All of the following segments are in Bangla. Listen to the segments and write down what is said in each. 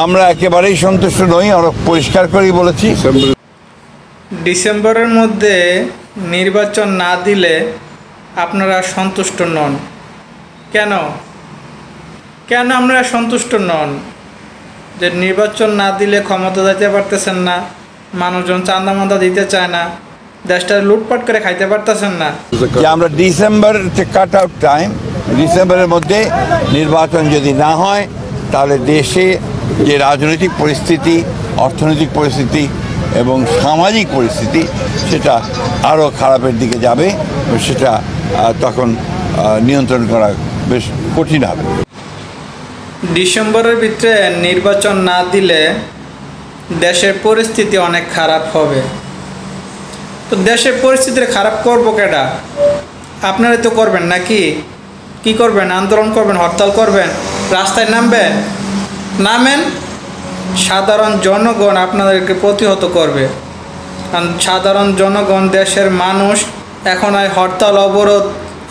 আমরা একেবারেই সন্তুষ্ট নই, আমরা পরিষ্কার করেই বলেছি। ডিসেম্বরের মধ্যে নির্বাচন না দিলে আপনারা সন্তুষ্ট নন কেন? কেন আপনারা সন্তুষ্ট নন? যে নির্বাচন না দিলে ক্ষমতা দিতে পারতেছেন না, মানুষজন চাঁদা মান্দা দিতে চায় না, দেশটা লুটপাট করে খাইতে পারতেছেন না। যে আমরা ডিসেম্বর কাট আউট টাইম, ডিসেম্বরের মধ্যে নির্বাচন যদি না হয় তাহলে দেশে যে রাজনৈতিক পরিস্থিতি, অর্থনৈতিক পরিস্থিতি এবং সামাজিক পরিস্থিতি সেটা আরও খারাপের দিকে যাবে, সেটা তখন নিয়ন্ত্রণ করা বেশ কঠিন হবে। ডিসেম্বরের ভিতরে নির্বাচন না দিলে দেশের পরিস্থিতি অনেক খারাপ হবে। তো দেশের পরিস্থিতি খারাপ করবো কেডা? আপনারা তো করবেন নাকি? কি করবেন? আন্দোলন করবেন, হরতাল করবেন, রাস্তায় নামবেন? নামেন, সাধারণ জনগণ আপনাদেরকে প্রতিহত করবে। কারণ সাধারণ জনগণ, দেশের মানুষ এখন আর হরতাল অবরোধ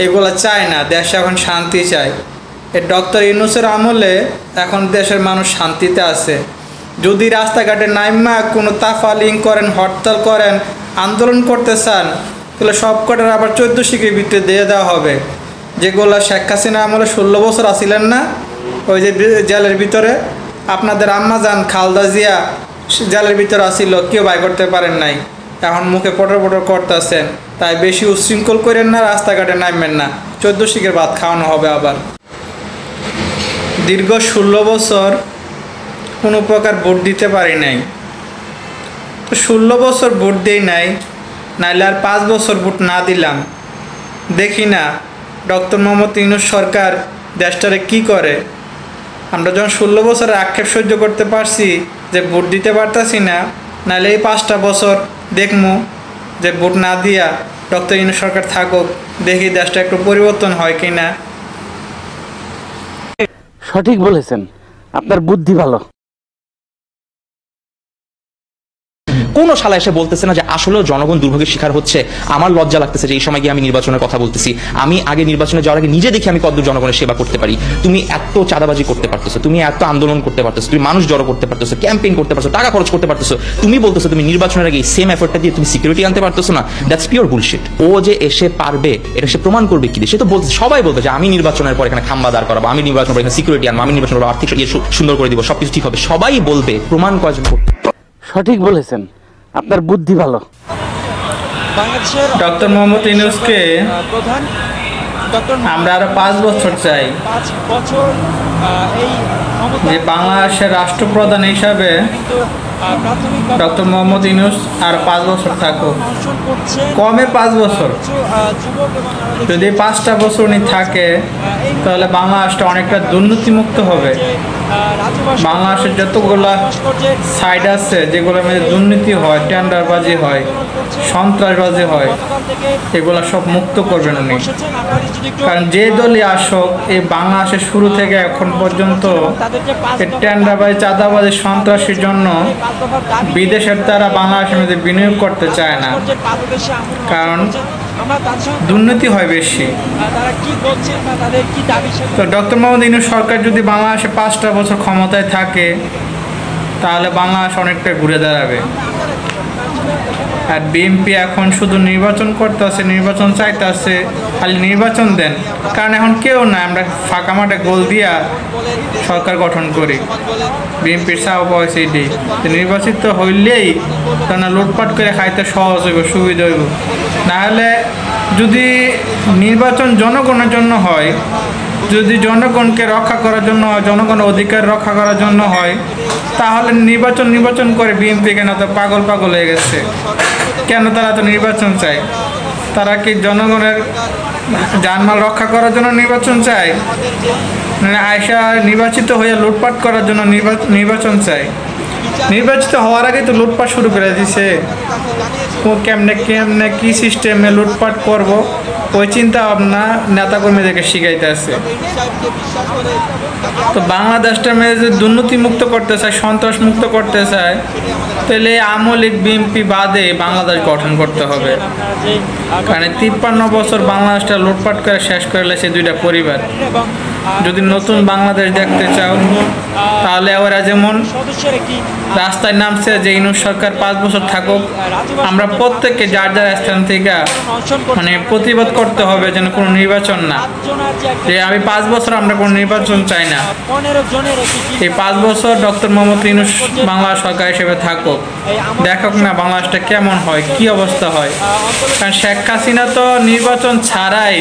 এগুলো চায় না, দেশে এখন শান্তি চায়। এই ডক্টর ইউনূসের আমলে এখন দেশের মানুষ শান্তিতে আছে। যদি রাস্তাঘাটে নাইমা কোনো তাফালিং করেন, হরতাল করেন, আন্দোলন করতে চান, তাহলে সব কটার আবার 14 শিখের ভিতরে দিয়ে দেওয়া হবে। যেগুলো শেখ হাসিনা আমলে 16 বছর আসিলেন না, ওই যে জেলের ভিতরে আপনাদের আম্মা যান খালদা জিয়া জেলের ভিতরে আসিল, কেউ বাই করতে পারেন নাই, এখন মুখে পটর পটর করতেছেন। তাই বেশি উচ্ছৃঙ্খল করেন না, রাস্তাঘাটে নামবেন না, 14 শিখের ভাত খাওয়ানো হবে আবার। দীর্ঘ 16 বছর কোনো প্রকার ভোট দিতে পারি নাই, তো 16 বছর ভোট দেই নাই, নাইলে আর 5 বছর ভোট না দিলাম। দেখি না ডক্টর মোহাম্মদ ইউনূস সরকার দেশটারে কি করে। আমরা যখন 16 বছরের আক্ষেপ সহ্য করতে পারছি যে ভোট দিতে পারতাছি না, নাহলে এই 5টা বছর দেখমু যে ভোট না দিয়া ডক্টর ইউনূস সরকার থাকুক, দেখি দেশটা একটু পরিবর্তন হয় কিনা। সঠিক বলেছেন, আপনার বুদ্ধি ভালো। কোনো শালা এসে বলতেছে না যে আসলেও জনগণ দুর্ভোগের শিকার হচ্ছে। আমার লজ্জা লাগতেছে যে এই সময় গিয়ে আমি নির্বাচনের কথা বলতেছি। আমি আগে নির্বাচনে যাওয়ার আগে নিজে দেখি আমি কতদূর জনগণের সেবা করতে পারি। তুমি এত চাঁদাবাজি করতে পারতেছো, তুমি এত আন্দোলন করতে পারতেছো, তুমি মানুষ জড়ো করতে পারতেছো, ক্যাম্পেইন করতে পারছো, টাকা খরচ করতে পারতেছো, তুমি বলতেছো তুমি নির্বাচনের আগে সেম এফোর্টটা দিয়ে তুমি সিকিউরিটি আনতে পারতেছো না। That's pure bullshit. ও যে এসে পারবে এটা সে প্রমাণ করবে কি? সে তো বলতে, সবাই বলবে যে আমি নির্বাচনের পর এখানে খাম্বা দাঁড় করাবো, আমি নির্বাচনের পর এখানে সিকিউরিটি আনবো, আমি নির্বাচনের পর আর্থিক সুন্দর করে দিব, সবকিছু ঠিক হবে। সবাই বলবে, প্রমাণ কয়জন? সঠিক বলেছেন, আপনার বুদ্ধি ভালো। ডক্টর মোহাম্মদ ইউনূসকে আমরা আরো 5 বছর চাই, যে বাংলাদেশের রাষ্ট্রপ্রধান হিসাবে ডক্টর মোহাম্মদ ইউনূস আর 5 বছর থাকুক, কমে 5 বছর। যদি 5টা বছর উনি থাকে তাহলে বাংলাদেশটা অনেকটা দুর্নীতিমুক্ত হবে। বাংলাদেশের যতগুলা সাইড আছে যেগুলোর মধ্যে দুর্নীতি হয়, টেন্ডারবাজি হয়, সন্ত্রাসবাজি হয়, এগুলো সব মুক্ত করবেন উনি। কারণ যে দলই আসুক, এই বাংলাদেশের শুরু থেকে এখন পর্যন্ত টেন্ডারবাজি, চাঁদাবাজি, সন্ত্রাসীর জন্য বিদেশের দ্বারা বাংলাদেশের মধ্যে বিনিয়োগ করতে চায় না, কারণ দুর্নীতি হয় বেশি। তো ডক্টর মোহাম্মদ ইউনূস সরকার যদি বাংলাদেশে 5টা বছর ক্ষমতায় থাকে তাহলে বাংলাদেশ অনেকটা ঘুরে দাঁড়াবে। আর বিএনপি এখন শুধু নির্বাচন করতেছে, নির্বাচন চাইতেছে, খালি নির্বাচন দেন। কারণ এখন কেউ না, আমরা ফাঁকা মাঠে গোল দিয়া সরকার গঠন করি। বিএনপির চাওয়া পাওয়া সেইটি নির্বাচিত হইলেই কেন লুটপাট করে খাইতে সহজ হইব, সুবিধা হইব। নাহলে যদি নির্বাচন জনগণের জন্য হয়, যদি জনগণকে রক্ষা করার জন্য হয়, জনগণের অধিকার রক্ষা করার জন্য হয়, তাহলে নির্বাচন করে বিএনপি কেন তো পাগল হয়ে গেছে? কেন তারা তো নির্বাচন চায়? তারা কি জনগণের জানমাল রক্ষা করার জন্য নির্বাচন চায়? মানে আয়সা নির্বাচিত হয়ে লুটপাট করার জন্য নির্বাচন চায়? নির্বাচিত হওয়ার আগে তো লুটপাট শুরু করে দিছে। কেমনে কি সিস্টেমে লুটপাট করব ওই চিন্তা ভাবনা নেতাকর্মীদেরকে শিখাইতে আছে। তো বাংলাদেশটা যে দুর্নীতি মুক্ত করতে চায়, সন্ত্রাস মুক্ত করতে চায়, তাহলে আওয়ামী লীগ বিএনপি বাদে বাংলাদেশ গঠন করতে হবে। কারণ 53 বছর বাংলাদেশটা লুটপাট করে শেষ করলে সে 2টা পরিবার। যদি নতুন বাংলাদেশ দেখতে চাও তাহলে তাহলে ওরা যেমন রাস্তায় নামছে যে ইউনূস সরকার 5 বছর থাকুক, আমরা প্রত্যেককে যার যার স্থান থেকে মানে প্রতিবাদ করতে হবে যেন কোনো নির্বাচন না, যে আমি 5 বছর আমরা কোনো নির্বাচন চাই না। এই 5 বছর ডক্টর মোহাম্মদ ইউনূস বাংলা সরকার হিসেবে থাকুক, দেখুক না বাংলাদেশটা কেমন হয়, কি অবস্থা হয়। কারণ শেখ হাসিনা তো নির্বাচন ছাড়াই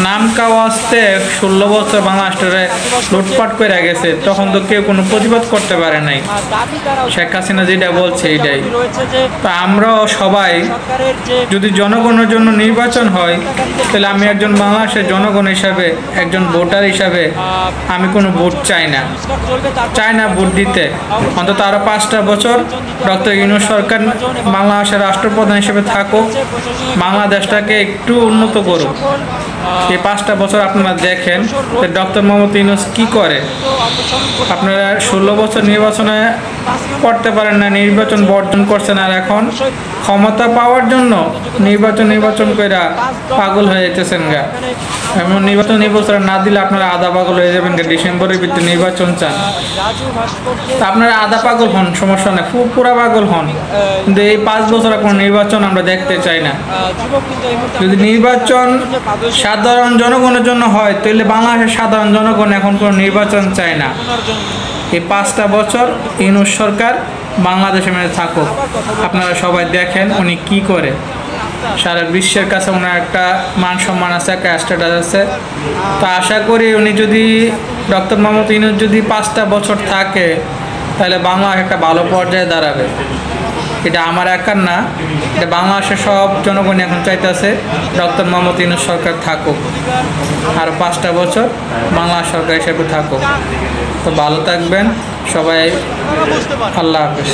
নাম কাওয়াজতে 16 বছর বাংলাদেশে লুটপাট করে গেছে, তখন তো কেউ কোনো প্রতিবাদ করতে পারে নাই। শেখ হাসিনা যেটা বলছে এটাই। তো আমরাও সবাই যদি জনগণের জন্য নির্বাচন হয়, তাহলে আমি একজন বাংলাদেশের জনগণ হিসাবে, একজন ভোটার হিসাবে আমি কোনো ভোট চাই না ভোট দিতে। অন্তত আরও 5টা বছর ডক্টর ইউনূস সরকার বাংলাদেশের রাষ্ট্রপ্রধান হিসেবে থাকুক, বাংলাদেশটাকে একটু উন্নত করুক। এই 5টা বছর আপনারা দেখেন যে ডক্টর মোহাম্মদ ইউনূস কী করে। আপনারা 16 বছর নির্বাচনে করতে পারেন না, নির্বাচন বর্জন করছেন, আর এখন ক্ষমতা পাওয়ার জন্য নির্বাচন করে পাগল হয়ে যেতেছেন গা। এমন নির্বাচন না দিলে আপনারা আধা পাগল হয়ে যাবেন গা। ডিসেম্বরের ভিতরে নির্বাচন চান, তা আপনারা আধা পাগল হন, সমস্যা নেই, পুরা পাগল হন, কিন্তু এই 5 বছর কোনো নির্বাচন আমরা দেখতে চাই না। যদি নির্বাচন সাধারণ জনগণের জন্য হয়, তাহলে বাংলাদেশের সাধারণ জনগণ এখন কোনো নির্বাচন চায় না। এই 5টা বছর ইউনূস সরকার বাংলাদেশে মেনে থাকুক, আপনারা সবাই দেখেন উনি কি করে। সারা বিশ্বের কাছে ওনার একটা মান সম্মান আছে, একটা স্ট্যাটাস আছে। তো আশা করি উনি যদি ডক্টর মোহাম্মদ ইউনূস যদি 5টা বছর থাকে, তাহলে বাংলাদেশ একটা ভালো পর্যায়ে দাঁড়াবে। এটা আমার একার না, এটা বাংলাদেশের সব জনগণ এখন চাইতেছে ডক্টর মোহাম্মদ ইউনূস সরকার থাকুক, আর 5টা বছর বাংলাদেশ সরকার হিসেবে থাকুক। তো ভালো থাকবেন সবাই, আল্লাহ হাফেজ।